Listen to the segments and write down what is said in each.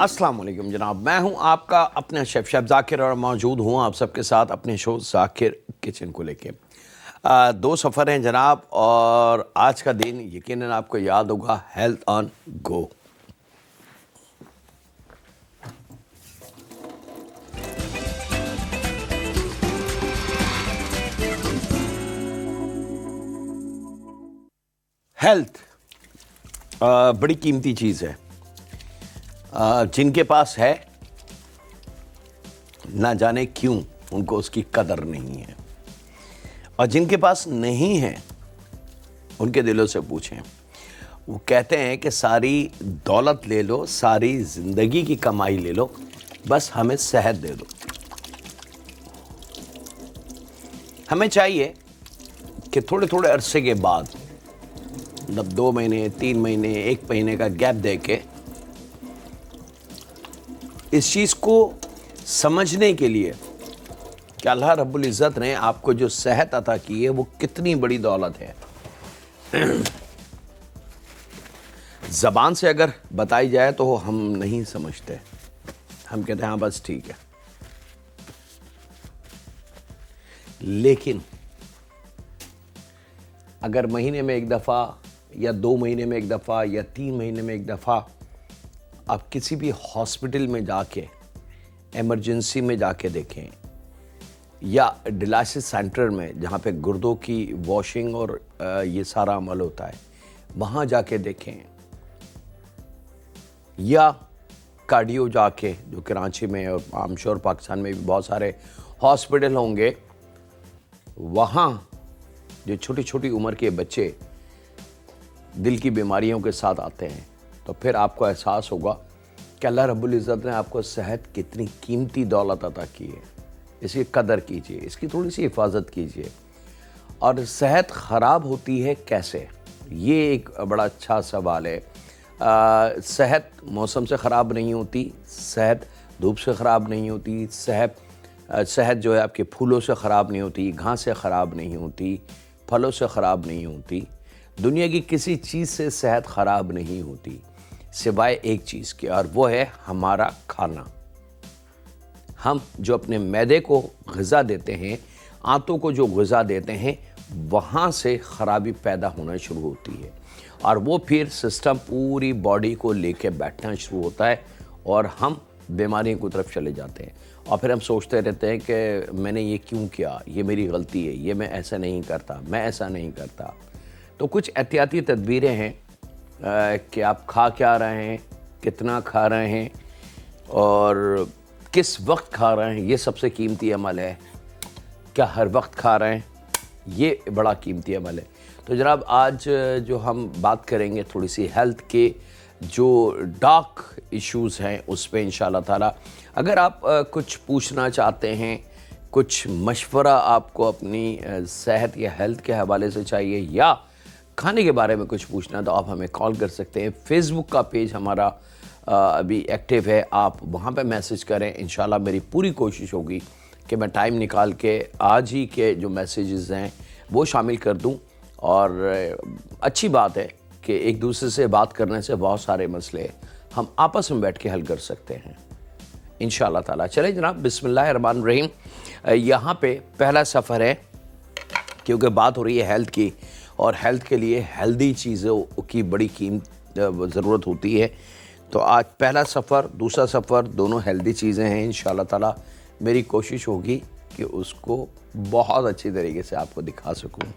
अस्सलाम वालेकुम जनाब, मैं हूं आपका अपना शेफ जाकिर और मौजूद हूं आप सबके साथ अपने शो जाकिर किचन को लेके। दो सफ़र हैं जनाब, और आज का दिन यकीनन आपको याद होगा, हेल्थ ऑन गो। हेल्थ बड़ी कीमती चीज़ है। जिनके पास है ना जाने क्यों उनको उसकी कदर नहीं है, और जिनके पास नहीं है उनके दिलों से पूछें। वो कहते हैं कि सारी दौलत ले लो, सारी ज़िंदगी की कमाई ले लो, बस हमें सेहत दे दो। हमें चाहिए कि थोड़े थोड़े अरसे के बाद, मतलब 2 महीने, 3 महीने, 1 महीने का गैप दे के इस चीज़ को समझने के लिए कि अल्लाह रब्बुल इज़्ज़त ने आपको जो सेहत अता की है वो कितनी बड़ी दौलत है। ज़बान से अगर बताई जाए तो हम नहीं समझते, हम कहते हैं हाँ बस ठीक है। लेकिन अगर महीने में एक दफ़ा या 2 महीने में एक दफ़ा या 3 महीने में एक दफ़ा आप किसी भी हॉस्पिटल में जाके, इमरजेंसी में जाके देखें, या डायलिसिस सेंटर में जहाँ पे गुर्दों की वॉशिंग और ये सारा अमल होता है, वहाँ जाके देखें, या कार्डियो जाके, जो कराची में और आम श्योर पाकिस्तान में भी बहुत सारे हॉस्पिटल होंगे, वहाँ जो छोटी छोटी उम्र के बच्चे दिल की बीमारियों के साथ आते हैं, तो फिर आपको एहसास होगा कि अल्लाह रब्बुल इज़्ज़त ने आपको सेहत कितनी कीमती दौलत अता की है। इसकी कदर कीजिए, इसकी थोड़ी सी हिफाजत कीजिए। और सेहत ख़राब होती है कैसे, ये एक बड़ा अच्छा सवाल है। सेहत मौसम से ख़राब नहीं होती, सेहत धूप से ख़राब नहीं होती, सेहत जो है आपके फूलों से ख़राब नहीं होती, घास से ख़राब नहीं होती, फलों से ख़राब नहीं होती, दुनिया की किसी चीज़ से सेहत ख़राब नहीं होती सिवाय एक चीज़ के, और वो है हमारा खाना। हम जो अपने मैदे को ग़िज़ा देते हैं, आंतों को जो ग़िज़ा देते हैं, वहाँ से ख़राबी पैदा होना शुरू होती है, और वो फिर सिस्टम पूरी बॉडी को लेके बैठना शुरू होता है, और हम बीमारियों की तरफ चले जाते हैं। और फिर हम सोचते रहते हैं कि मैंने ये क्यों किया, ये मेरी गलती है, ये मैं ऐसा नहीं करता, मैं ऐसा नहीं करता। तो कुछ एहतियाती तदबीरें हैं कि आप खा क्या रहे हैं, कितना खा रहे हैं, और किस वक्त खा रहे हैं। ये सबसे कीमती अमल है। क्या हर वक्त खा रहे हैं, ये बड़ा कीमती अमल है। तो जनाब, आज जो हम बात करेंगे थोड़ी सी हेल्थ के जो डार्क इश्यूज़ हैं उस पर इंशाल्लाह ताला। अगर आप कुछ पूछना चाहते हैं, कुछ मशवरा आपको अपनी सेहत या हेल्थ के हवाले से चाहिए, या खाने के बारे में कुछ पूछना, तो आप हमें कॉल कर सकते हैं। फेसबुक का पेज हमारा अभी एक्टिव है, आप वहाँ पे मैसेज करें। इंशाल्लाह मेरी पूरी कोशिश होगी कि मैं टाइम निकाल के आज ही के जो मैसेजेस हैं वो शामिल कर दूं। और अच्छी बात है कि एक दूसरे से बात करने से बहुत सारे मसले हम आपस में बैठ के हल कर सकते हैं इंशाल्लाह ताला। चलें जनाब, बिस्मिल्लाहिर्रहमानिर्रहीम। यहाँ पे पहला सफ़र है, क्योंकि बात हो रही है हेल्थ की, और हेल्थ के लिए हेल्दी चीज़ों की बड़ी ज़रूरत होती है। तो आज पहला सफ़र, दूसरा सफ़र, दोनों हेल्दी चीज़ें हैं। इंशाल्लाह ताला मेरी कोशिश होगी कि उसको बहुत अच्छी तरीके से आपको दिखा सकूं।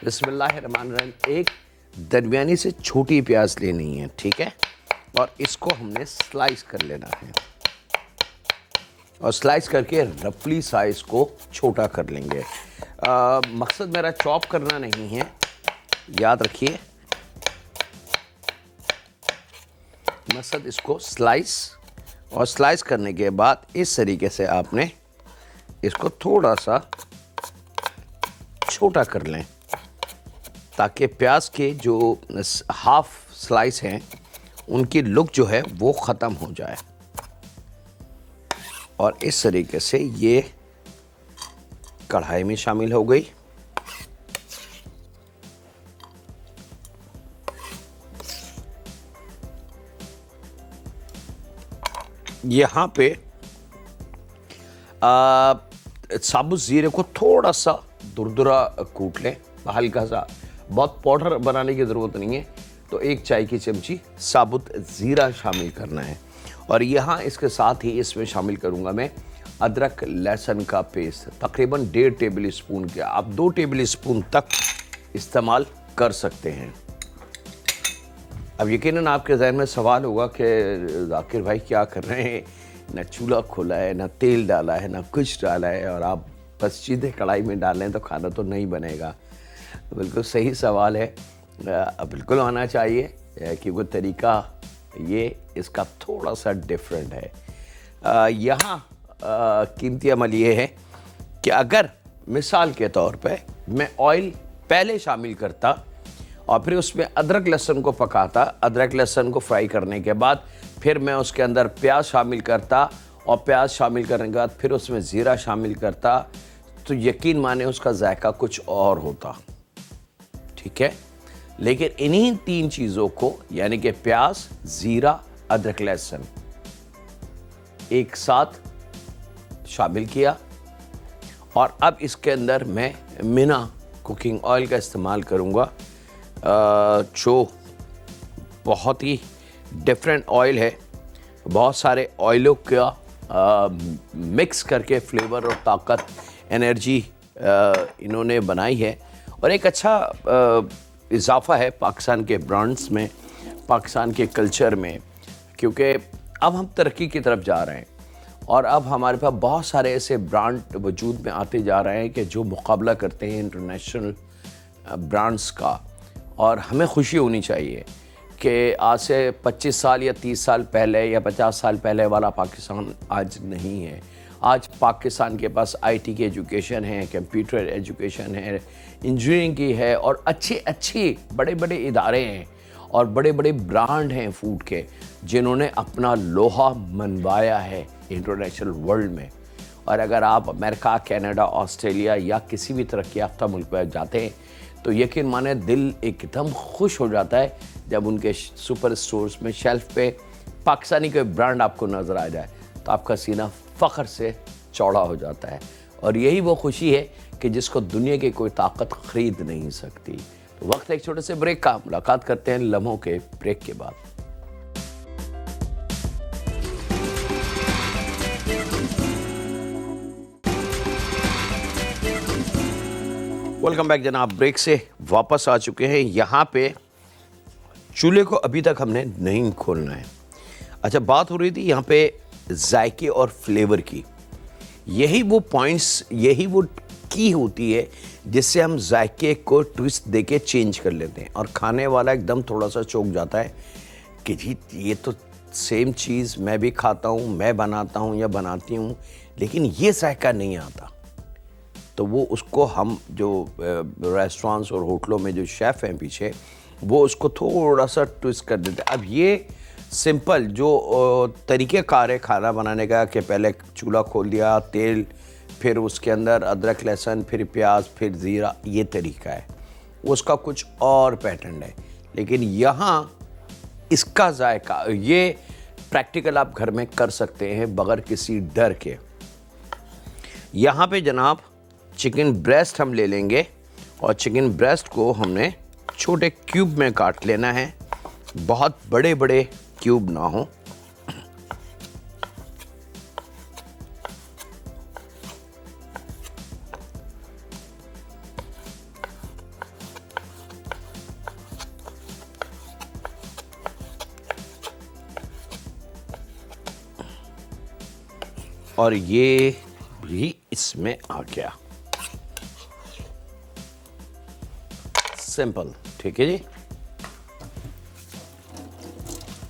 बिस्मिल्लाहिर्रहमानिर्रहीम। एक दरमियानी से छोटी प्याज लेनी है, ठीक है, और इसको हमने स्लाइस कर लेना है, और स्लाइस करके रफली साइज़ को छोटा कर लेंगे। मकसद मेरा चॉप करना नहीं है, याद रखिए, मकसद इसको स्लाइस, और स्लाइस करने के बाद इस तरीके से आपने इसको थोड़ा सा छोटा कर लें, ताकि प्याज के जो हाफ स्लाइस हैं उनकी लुक जो है वो ख़त्म हो जाए। और इस तरीके से ये कढ़ाई में शामिल हो गई। यहाँ पे साबुत ज़ीरे को थोड़ा सा दुरदुरा कूट लें, हल्का सा, बहुत पाउडर बनाने की ज़रूरत नहीं है। तो 1 चाय की चमची साबुत ज़ीरा शामिल करना है। और यहाँ इसके साथ ही इसमें शामिल करूँगा मैं अदरक लहसुन का पेस्ट, तकरीबन 1.5 टेबल स्पून के, आप 2 टेबल स्पून तक इस्तेमाल कर सकते हैं। अब यकीनन आपके ज़हन में सवाल होगा कि जाकिर भाई क्या कर रहे हैं, ना चूल्हा खोला है, ना तेल डाला है, ना कुछ डाला है, और आप बस सीधे कढ़ाई में डाल लें तो खाना तो नहीं बनेगा। बिल्कुल सही सवाल है, बिल्कुल आना चाहिए, क्योंकि तरीका ये इसका थोड़ा सा डिफरेंट है। यहाँ कीमती अमल ये है कि अगर मिसाल के तौर पे मैं ऑयल पहले शामिल करता और फिर उसमें अदरक लहसुन को पकाता, अदरक लहसुन को फ्राई करने के बाद फिर मैं उसके अंदर प्याज शामिल करता, और प्याज शामिल करने के बाद फिर उसमें ज़ीरा शामिल करता, तो यकीन माने उसका जायका कुछ और होता। ठीक है, लेकिन इन्हीं 3 चीज़ों को, यानी कि प्याज, ज़ीरा, अदरक लहसुन एक साथ शामिल किया, और अब इसके अंदर मैं मिना कुकिंग ऑयल का इस्तेमाल करूँगा, जो बहुत ही डिफरेंट ऑयल है। बहुत सारे ऑयलों का मिक्स करके फ्लेवर और ताकत, एनर्जी इन्होंने बनाई है, और एक अच्छा इजाफा है पाकिस्तान के ब्रांड्स में, पाकिस्तान के कल्चर में, क्योंकि अब हम तरक्की की तरफ जा रहे हैं और अब हमारे पास बहुत सारे ऐसे ब्रांड वजूद में आते जा रहे हैं कि जो मुकाबला करते हैं इंटरनेशनल ब्रांड्स का। और हमें खुशी होनी चाहिए कि आज से 25 साल या 30 साल पहले या 50 साल पहले वाला पाकिस्तान आज नहीं है। आज पाकिस्तान के पास आईटी की एजुकेशन है, कंप्यूटर एजुकेशन है, इंजीनियरिंग की है, और अच्छे बड़े बड़े इदारे हैं और बड़े बड़े ब्रांड हैं फूड के, जिन्होंने अपना लोहा मनवाया है इंटरनेशनल वर्ल्ड में। और अगर आप अमेरिका, कनाडा, ऑस्ट्रेलिया या किसी भी तरक्की याफ्ता मुल्क पर जाते हैं तो यकीन माने दिल एकदम खुश हो जाता है जब उनके सुपर स्टोर्स में शेल्फ पे पाकिस्तानी कोई ब्रांड आपको नज़र आ जाए, तो आपका सीना फ़ख्र से चौड़ा हो जाता है। और यही वो खुशी है कि जिसको दुनिया की कोई ताकत ख़रीद नहीं सकती। तो वक्त है एक छोटे से ब्रेक का, मुलाकात करते हैं लम्हों के ब्रेक के बाद। वेलकम बैक जनाब, ब्रेक से वापस आ चुके हैं। यहाँ पे चूल्हे को अभी तक हमने नहीं खोलना है। अच्छा, बात हो रही थी यहाँ पे जायके और फ्लेवर की। यही वो पॉइंट्स, यही वो की होती है जिससे हम जायके को ट्विस्ट देके चेंज कर लेते हैं, और खाने वाला एकदम थोड़ा सा चौंक जाता है कि जी ये तो सेम चीज़ मैं भी खाता हूँ, मैं बनाता हूँ या बनाती हूँ, लेकिन ये जायका नहीं आता। तो वो उसको हम जो रेस्टोरेंट्स और होटलों में जो शेफ़ हैं पीछे, वो उसको थोड़ा सा ट्विस्ट कर देते हैं। अब ये सिंपल जो तरीक़ेकार है खाना बनाने का कि पहले चूल्हा खोल दिया, तेल, फिर उसके अंदर अदरक लहसुन, फिर प्याज, फिर ज़ीरा, ये तरीका है। उसका कुछ और पैटर्न है, लेकिन यहाँ इसका जायका, ये प्रैक्टिकल आप घर में कर सकते हैं बगैर किसी डर के। यहाँ पे जनाब चिकन ब्रेस्ट हम ले लेंगे, और चिकन ब्रेस्ट को हमने छोटे क्यूब में काट लेना है, बहुत बड़े बड़े क्यूब ना हो। और ये भी इसमें आ गया, सिंपल। ठीक है जी।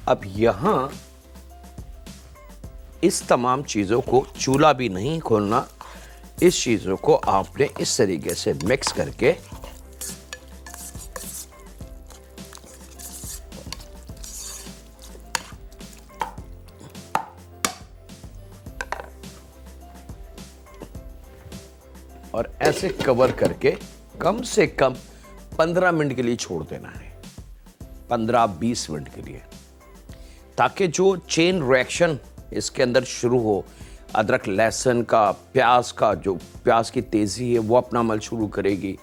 अब यहां इस तमाम चीजों को चूल्हा भी नहीं खोलना, इस चीजों को आपने इस तरीके से मिक्स करके और ऐसे कवर करके कम से कम 15 मिनट के लिए छोड़ देना है, 15-20 मिनट के लिए, ताकि जो चेन रिएक्शन इसके अंदर शुरू हो, अदरक लहसुन का, प्याज का, जो प्याज की तेज़ी है वो अपना अमल शुरू करेगी,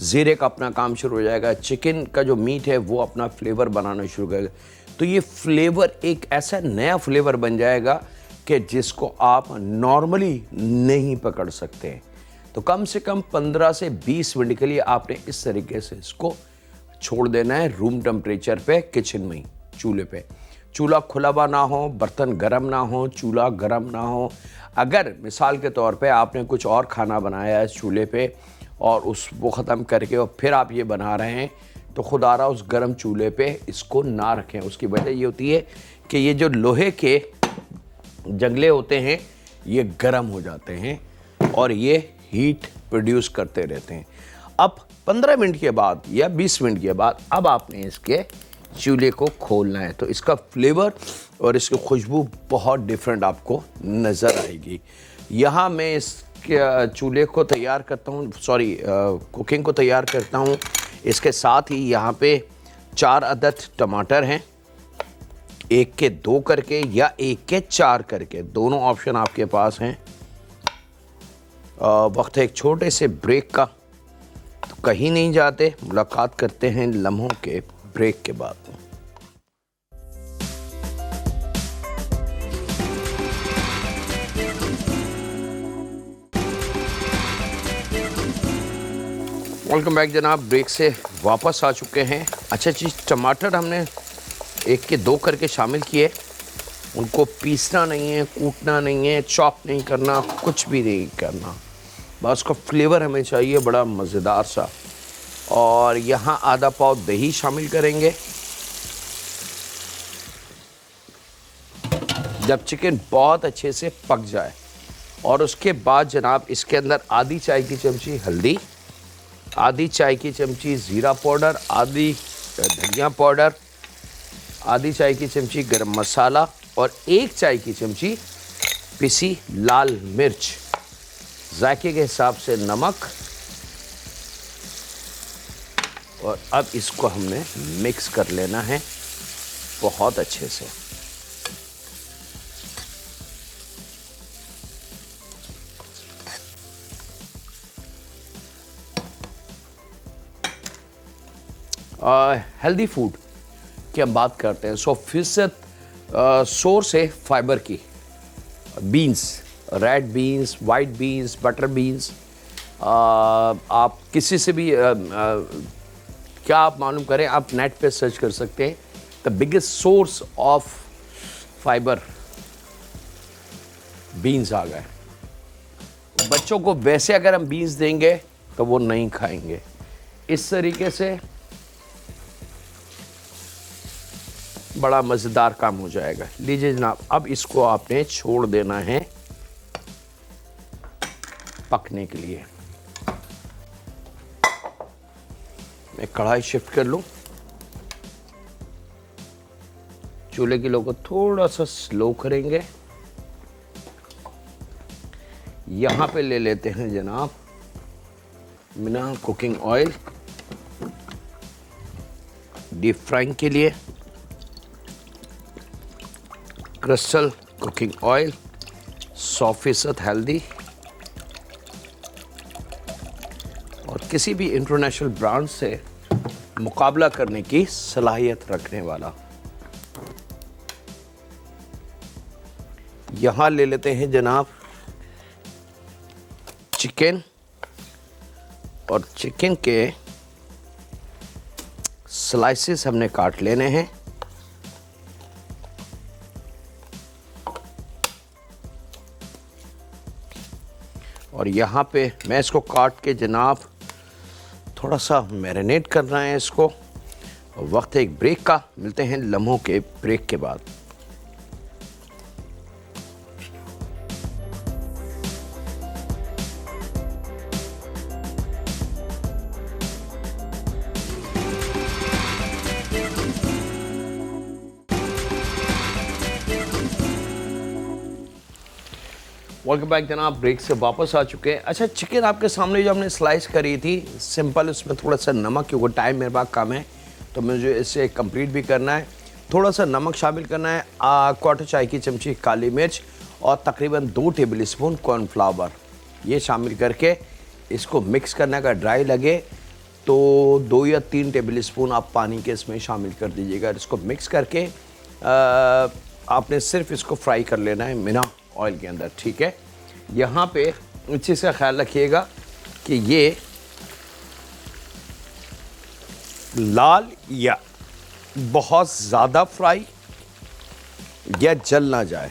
ज़ीरे का अपना काम शुरू हो जाएगा, चिकन का जो मीट है वो अपना फ्लेवर बनाना शुरू करेगा। तो ये फ्लेवर एक ऐसा नया फ्लेवर बन जाएगा कि जिसको आप नॉर्मली नहीं पकड़ सकते हैं। तो कम से कम 15 से 20 मिनट के लिए आपने इस तरीके से इसको छोड़ देना है रूम टेम्परेचर पे, किचन में ही, चूल्हे पे। चूल्हा खुला हुआ ना हो, बर्तन गर्म ना हो, चूल्हा गर्म ना हो। अगर मिसाल के तौर पे आपने कुछ और खाना बनाया है चूल्हे पे और उसको ख़त्म करके और फिर आप ये बना रहे हैं, तो खुदारा उस गर्म चूल्हे पे इसको ना रखें। उसकी वजह ये होती है कि ये जो लोहे के जंगले होते हैं ये गर्म हो जाते हैं और ये हीट प्रोड्यूस करते रहते हैं। अब 15 मिनट के बाद या 20 मिनट के बाद अब आपने इसके चूल्हे को खोलना है, तो इसका फ्लेवर और इसकी खुशबू बहुत डिफरेंट आपको नज़र आएगी। यहाँ मैं इसके चूल्हे को तैयार करता हूँ, कुकिंग को तैयार करता हूँ। इसके साथ ही यहाँ पे 4 अदद टमाटर हैं, 1 के 2 करके या 1 के 4 करके, दोनों ऑप्शन आपके पास हैं। वक्त है एक छोटे से ब्रेक का, तो कहीं नहीं जाते, मुलाकात करते हैं लम्हों के ब्रेक के बाद। वेलकम बैक जनाब, ब्रेक से वापस आ चुके हैं। अच्छा चीज़, टमाटर हमने 1 के 2 करके शामिल किए, उनको पीसना नहीं है, कूटना नहीं है, चॉप नहीं करना, कुछ भी नहीं करना, बस उसका फ्लेवर हमें चाहिए बड़ा मज़ेदार सा। और यहाँ आधा पाव दही शामिल करेंगे। जब चिकन बहुत अच्छे से पक जाए और उसके बाद जनाब इसके अंदर आधी चाय की चमची हल्दी, आधी चाय की चमची ज़ीरा पाउडर, आधी धनिया पाउडर, आधी चाय की चमची गरम मसाला और 1 चाय की चमची पिसी लाल मिर्च, जायके के हिसाब से नमक। और अब इसको हमने मिक्स कर लेना है बहुत अच्छे से। हेल्दी फूड की हम बात करते हैं, 100% सोर्स है फाइबर की। Beans, red beans, white beans, butter beans, आप किसी से भी क्या आप मालूम करें, आप नेट पे सर्च कर सकते हैं, the biggest source of fibre beans आ गए। बच्चों को वैसे अगर हम बीन्स देंगे तो वो नहीं खाएंगे। इस तरीके से बड़ा मज़ेदार काम हो जाएगा। लीजिए जनाब, अब इसको आपने छोड़ देना है पकने के लिए। मैं कढ़ाई शिफ्ट कर लूं, चूल्हे की लो को थोड़ा सा स्लो करेंगे। यहां पे ले लेते हैं जनाब मिना कुकिंग ऑयल डीप फ्राइंग के लिए, क्रिस्टल कुकिंग ऑयल 100% हेल्दी और किसी भी इंटरनेशनल ब्रांड से मुकाबला करने की सलाहियत रखने वाला। यहाँ ले लेते हैं जनाब चिकन, और चिकन के स्लाइसेस हमने काट लेने हैं। और यहाँ पे मैं इसको काट के जनाब थोड़ा सा मैरिनेट करना है इसको। वक्त है एक ब्रेक का, मिलते हैं लम्हों के ब्रेक के बाद। वेलकम बैक जनाब, ब्रेक से वापस आ चुके हैं। अच्छा, चिकन आपके सामने जो हमने स्लाइस करी थी सिंपल, उसमें थोड़ा सा नमक, क्योंकि टाइम मेरे पास कम है तो मुझे इसे कंप्लीट भी करना है। थोड़ा सा नमक शामिल करना है, क्वार्टर चाय की चमची काली मिर्च और तकरीबन 2 टेबल स्पून कॉर्नफ्लावर, ये शामिल करके इसको मिक्स करना। अगर ड्राई लगे तो 2 या 3 टेबल स्पून आप पानी के इसमें शामिल कर दीजिएगा। इसको मिक्स करके आपने सिर्फ इसको फ्राई कर लेना है बिना ऑयल के अंदर, ठीक है। यहाँ पे इस चीज़ का ख्याल रखिएगा कि ये लाल या बहुत ज़्यादा फ्राई या जल ना जाए।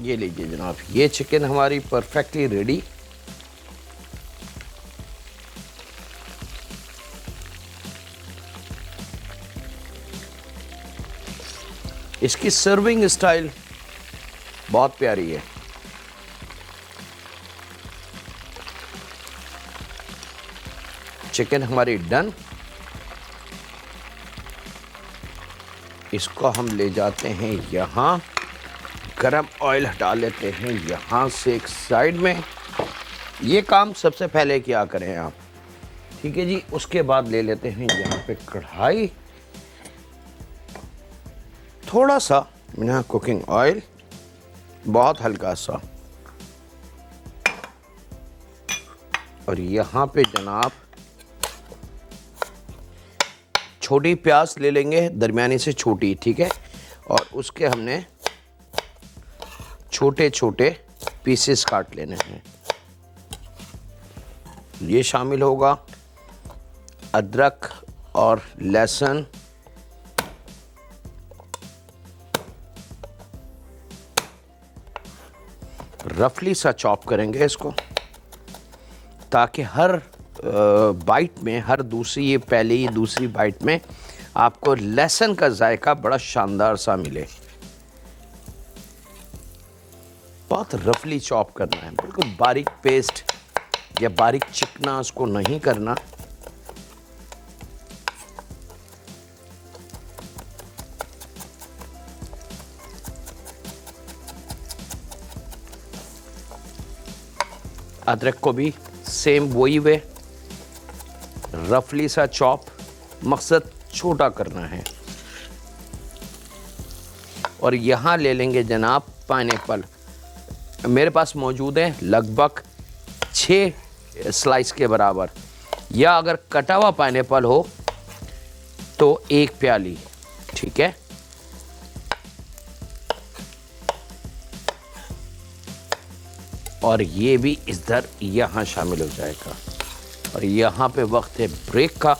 ये लीजिए जनाब, ये चिकन हमारी परफेक्टली रेडी। इसकी सर्विंग स्टाइल बहुत प्यारी है। चिकन हमारी डन। इसको हम ले जाते हैं यहाँ, गरम ऑयल हटा लेते हैं यहाँ से एक साइड में। ये काम सबसे पहले क्या करें आप, ठीक है जी। उसके बाद ले लेते हैं यहाँ पे कढ़ाई, थोड़ा सा बिना कुकिंग ऑयल, बहुत हल्का सा, और यहाँ पे जनाब छोटी प्याज ले लेंगे, दरमियानी से छोटी, ठीक है। और उसके हमने छोटे छोटे पीसेस काट लेने हैं। ये शामिल होगा अदरक और लहसुन, रफली सा चॉप करेंगे इसको, ताकि हर बाइट में, हर दूसरी, ये पहली दूसरी बाइट में आपको लहसुन का जायका बड़ा शानदार सा मिले। बहुत रफली चॉप करना है, बिल्कुल बारीक पेस्ट या बारीक चिकना उसको नहीं करना। अदरक को भी सेम वही वे रफली सा चॉप, मकसद छोटा करना है। और यहाँ ले लेंगे जनाब पाइनएप्पल, मेरे पास मौजूद है लगभग 6 स्लाइस के बराबर, या अगर कटा हुआ पाइनएप्पल हो तो 1 प्याली, ठीक है। और ये भी इधर यहाँ शामिल हो जाएगा। और यहाँ पे वक्त है ब्रेक का।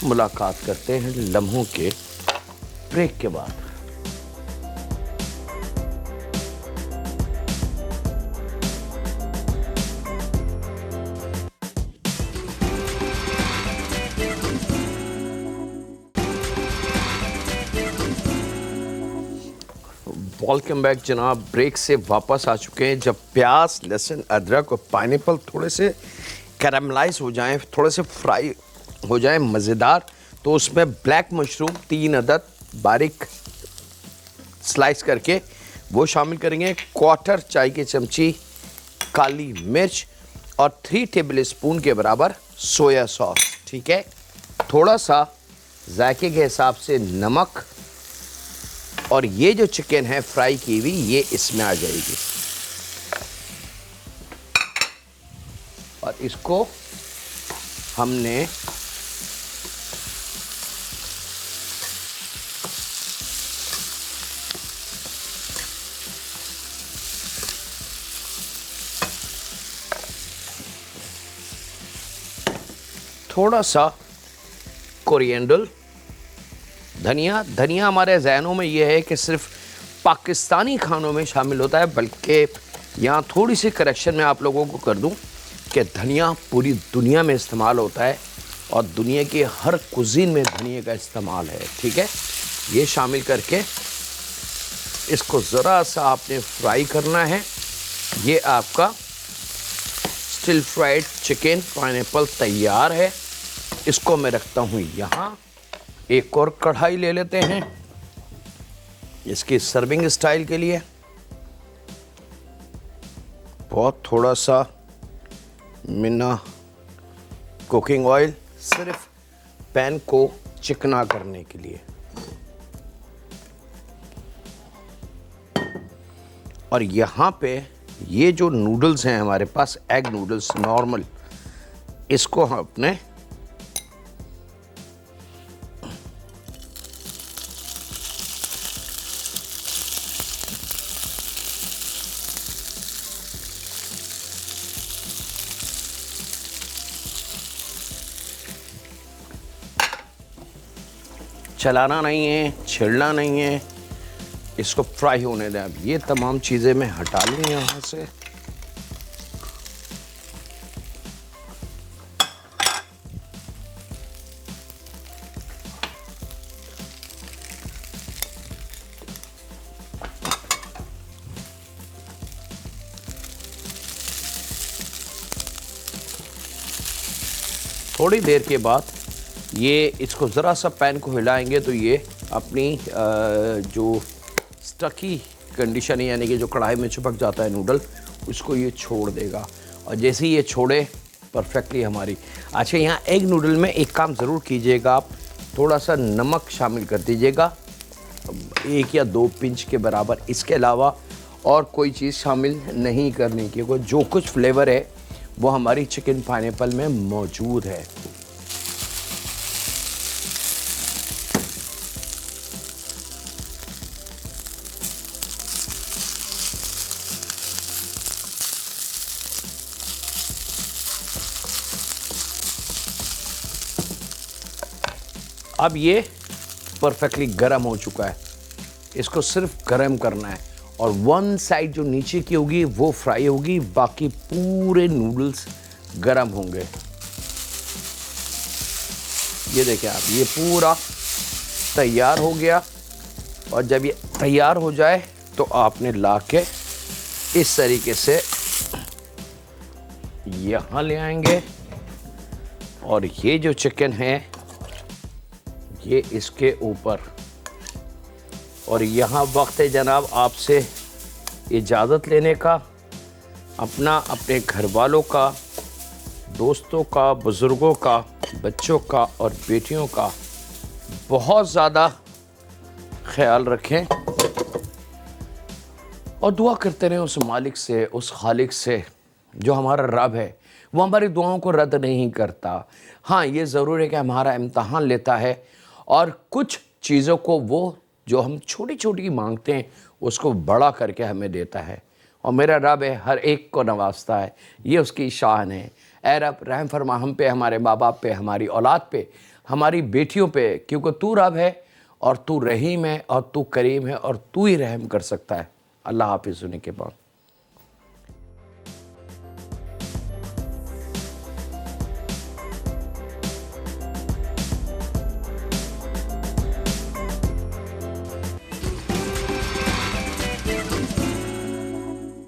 मुलाकात करते हैं लम्हों के ब्रेक के बाद। वेलकम बैक जनाब, ब्रेक से वापस आ चुके हैं। जब प्याज, लहसुन, अदरक और पाइनएप्पल थोड़े से कैरामलाइज हो जाएं, थोड़े से फ्राई हो जाएं मज़ेदार, तो उसमें ब्लैक मशरूम 3 अदद बारीक स्लाइस करके वो शामिल करेंगे। क्वार्टर चाय की चमची काली मिर्च और 3 टेबल स्पून के बराबर सोया सॉस, ठीक है। थोड़ा सा जायके के हिसाब से नमक, और ये जो चिकन है फ्राई की हुई, ये इसमें आ जाएगी। और इसको हमने थोड़ा सा कोरिएंडर, धनिया हमारे ज़हनों में ये है कि सिर्फ पाकिस्तानी खानों में शामिल होता है, बल्कि यहाँ थोड़ी सी करेक्शन मैं आप लोगों को कर दूं कि धनिया पूरी दुनिया में इस्तेमाल होता है और दुनिया के हर कुज़ीन में धनिया का इस्तेमाल है, ठीक है। ये शामिल करके इसको ज़रा सा आपने फ्राई करना है। ये आपका स्टिल फ्राइड चिकन पाइनएप्पल तैयार है। इसको मैं रखता हूँ यहाँ। एक और कढ़ाई ले लेते हैं इसकी सर्विंग स्टाइल के लिए। बहुत थोड़ा सा मिना कुकिंग ऑयल सिर्फ पैन को चिकना करने के लिए। और यहाँ पे ये जो नूडल्स हैं हमारे पास, एग नूडल्स नॉर्मल, इसको हम अपने चलाना नहीं है, छिड़ना नहीं है, इसको फ्राई होने दें। अब ये तमाम चीज़ें मैं हटा लूँ यहाँ से। थोड़ी देर के बाद ये इसको ज़रा सा पैन को हिलाएंगे तो ये अपनी जो स्टकी कंडीशन है, यानी कि जो कढ़ाई में चिपक जाता है नूडल, उसको ये छोड़ देगा। और जैसे ही ये छोड़े परफेक्टली हमारी। अच्छा, यहाँ एग नूडल में एक काम ज़रूर कीजिएगा, आप थोड़ा सा नमक शामिल कर दीजिएगा, 1 या 2 पिंच के बराबर। इसके अलावा और कोई चीज़ शामिल नहीं करनी, क्योंकि जो कुछ फ्लेवर है वो हमारी चिकन पाइनएप्पल में मौजूद है। अब ये परफेक्टली गर्म हो चुका है, इसको सिर्फ गर्म करना है। और वन साइड जो नीचे की होगी वो फ्राई होगी, बाकी पूरे नूडल्स गर्म होंगे। ये देखिए आप, ये पूरा तैयार हो गया। और जब ये तैयार हो जाए तो आपने लाके इस तरीके से यहाँ ले आएंगे। और ये जो चिकन है ये इसके ऊपर। और यहाँ वक्त है जनाब आपसे इजाज़त लेने का, अपने घर वालों का, दोस्तों का, बुज़ुर्गों का, बच्चों का और बेटियों का बहुत ज़्यादा ख्याल रखें। और दुआ करते रहें उस मालिक से, उस खालिक से जो हमारा रब है। वो हमारी दुआओं को रद्द नहीं करता। हाँ, ये ज़रूर है कि हमारा इम्तहान लेता है और कुछ चीज़ों को वो जो हम छोटी छोटी मांगते हैं उसको बड़ा करके हमें देता है। और मेरा रब है, हर एक को नवाजता है, ये उसकी शान है। ऐ रब, रहम फरमा हम पे, हमारे माँ बाप पे, हमारी औलाद पे, हमारी बेटियों पे, क्योंकि तू रब है और तू रहीम है और तू करीम है और तू ही रहम कर सकता है। अल्लाह हाफिज़। सुनने के बाद